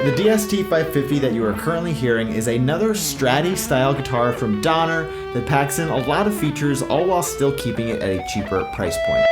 The DST-550 that you are currently hearing is another Strat style guitar from Donner that packs in a lot of features, all while still keeping it at a cheaper price point.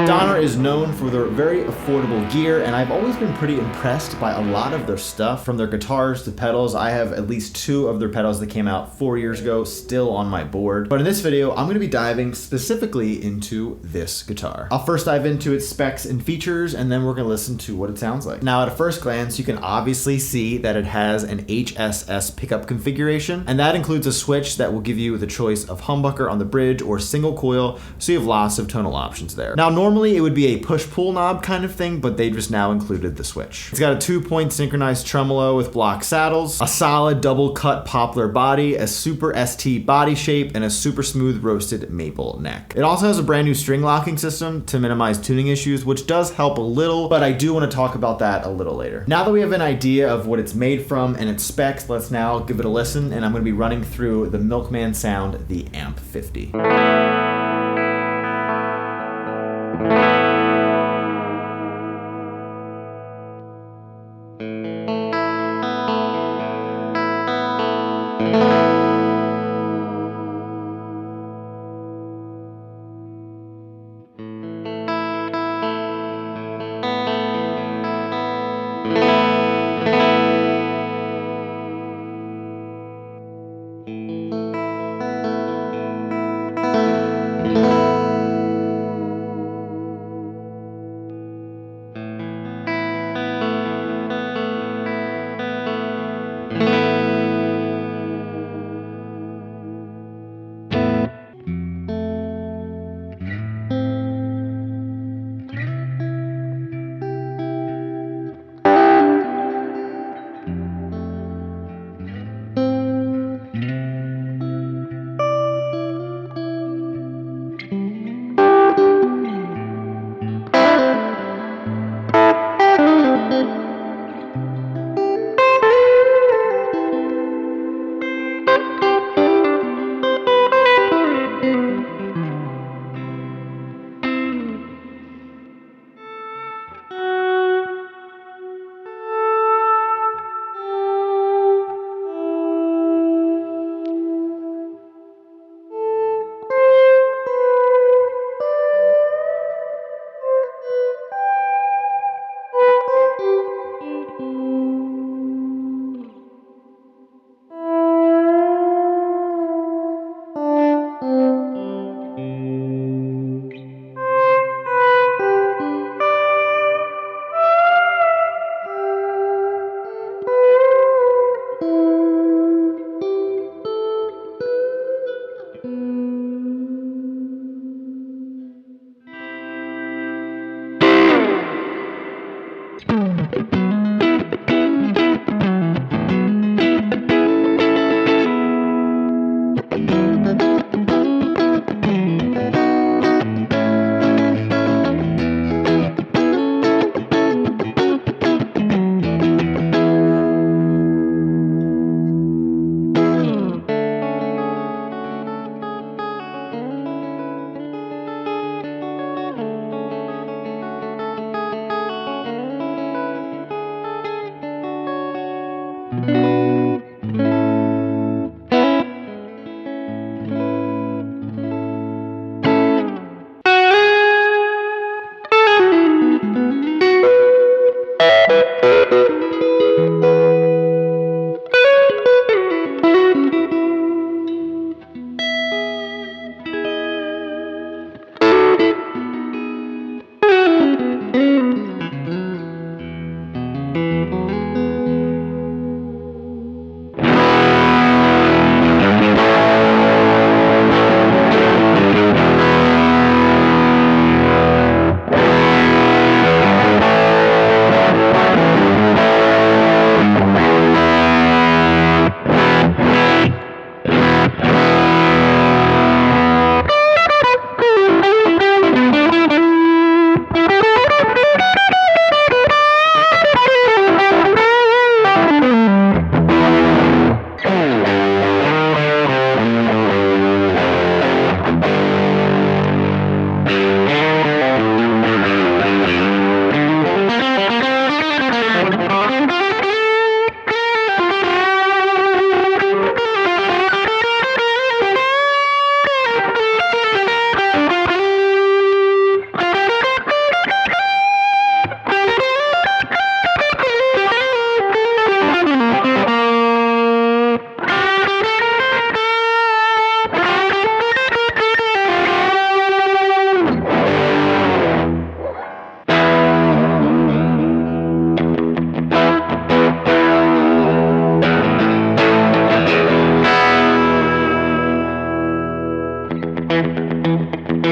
Donner is known for their very affordable gear, and I've always been pretty impressed by a lot of their stuff, from their guitars to pedals. I have at least 2 of their pedals that came out 4 years ago still on my board. But in this video, I'm going to be diving specifically into this guitar. I'll first dive into its specs and features, and then we're going to listen to what it sounds like. Now, at a first glance, you can obviously see that it has an HSS pickup configuration, and that includes a switch that will give you the choice of humbucker on the bridge or single coil, so you have lots of tonal options there. Now, normally it would be a push-pull knob kind of thing, but they just now included the switch. It's got a 2-point synchronized tremolo with block saddles, a solid double-cut poplar body, a super ST body shape, and a super smooth roasted maple neck. It also has a brand new string locking system to minimize tuning issues, which does help a little, but I do want to talk about that a little later. Now that we have an idea of what it's made from and its specs, let's now give it a listen, and I'm going to be running through the Milkman Sound, the Amp 50.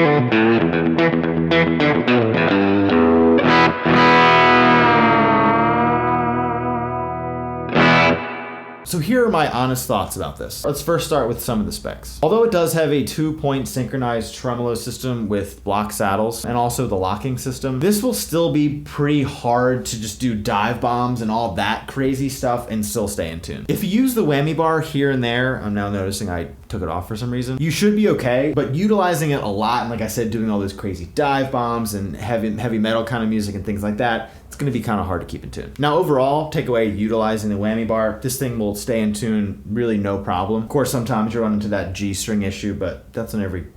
So here are my honest thoughts about this. Let's first start with some of the specs. Although it does have a 2-point synchronized tremolo system with block saddles and also the locking system, this will still be pretty hard to just do dive bombs and all that crazy stuff and still stay in tune. If you use the whammy bar here and there, I'm now noticing I took it off for some reason, you should be okay, but utilizing it a lot, and like I said, doing all those crazy dive bombs and heavy metal kind of music and things like that, it's gonna be kind of hard to keep in tune. Now overall, take away utilizing the whammy bar, this thing will stay in tune really no problem. Of course, sometimes you run into that G string issue, but that's on every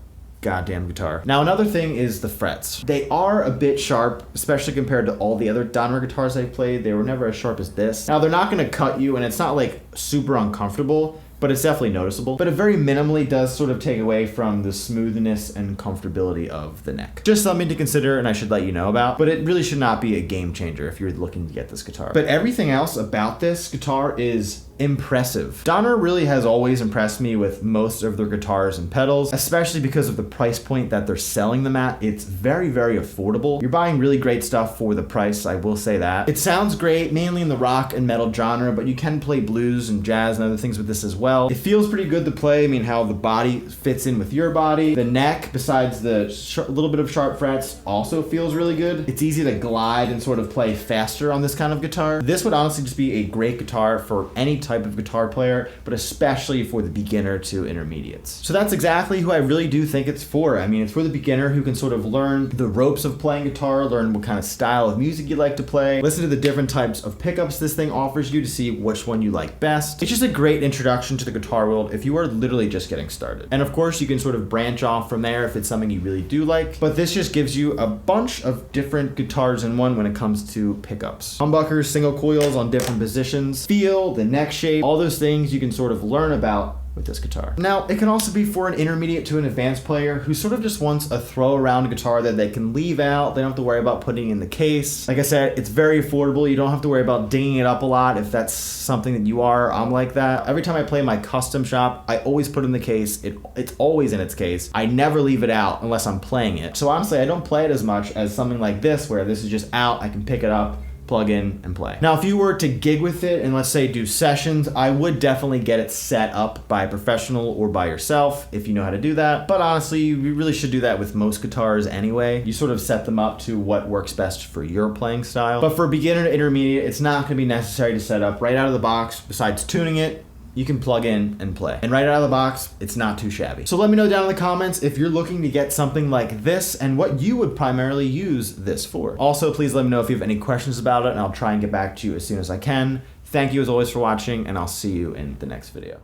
goddamn guitar. Now another thing is the frets. They are a bit sharp, especially compared to all the other Donner guitars I've played. They were never as sharp as this. Now they're not gonna cut you, and it's not like super uncomfortable, but it's definitely noticeable. But it very minimally does sort of take away from the smoothness and comfortability of the neck. Just something to consider, and I should let you know about, but it really should not be a game changer if you're looking to get this guitar. But everything else about this guitar is impressive. Donner really has always impressed me with most of their guitars and pedals, especially because of the price point that they're selling them at. It's very, very affordable. You're buying really great stuff for the price, I will say that. It sounds great, mainly in the rock and metal genre, but you can play blues and jazz and other things with this as well. It feels pretty good to play. I mean, how the body fits in with your body. The neck, besides the little bit of sharp frets, also feels really good. It's easy to glide and sort of play faster on this kind of guitar. This would honestly just be a great guitar for any type of guitar player, but especially for the beginner to intermediates. So that's exactly who I really do think it's for. I mean, it's for the beginner who can sort of learn the ropes of playing guitar, learn what kind of style of music you like to play, listen to the different types of pickups this thing offers you to see which one you like best. It's just a great introduction to the guitar world if you are literally just getting started. And of course, you can sort of branch off from there if it's something you really do like, but this just gives you a bunch of different guitars in one when it comes to pickups. Humbuckers, single coils on different positions, feel, the neck shape, all those things you can sort of learn about with this guitar. Now, it can also be for an intermediate to an advanced player who sort of just wants a throw around guitar that they can leave out. They don't have to worry about putting in the case. Like I said, it's very affordable. You don't have to worry about dinging it up a lot if that's something that you are. I'm like that. Every time I play my custom shop, I always put in the case. It's always in its case. I never leave it out unless I'm playing it. So honestly, I don't play it as much as something like this where this is just out. I can pick it up, plug in, and play. Now, if you were to gig with it and let's say do sessions, I would definitely get it set up by a professional or by yourself if you know how to do that. But honestly, you really should do that with most guitars anyway. You sort of set them up to what works best for your playing style. But for beginner to intermediate, it's not gonna be necessary to set up right out of the box. Besides tuning it, you can plug in and play. And right out of the box, it's not too shabby. So let me know down in the comments if you're looking to get something like this and what you would primarily use this for. Also, please let me know if you have any questions about it and I'll try and get back to you as soon as I can. Thank you as always for watching, and I'll see you in the next video.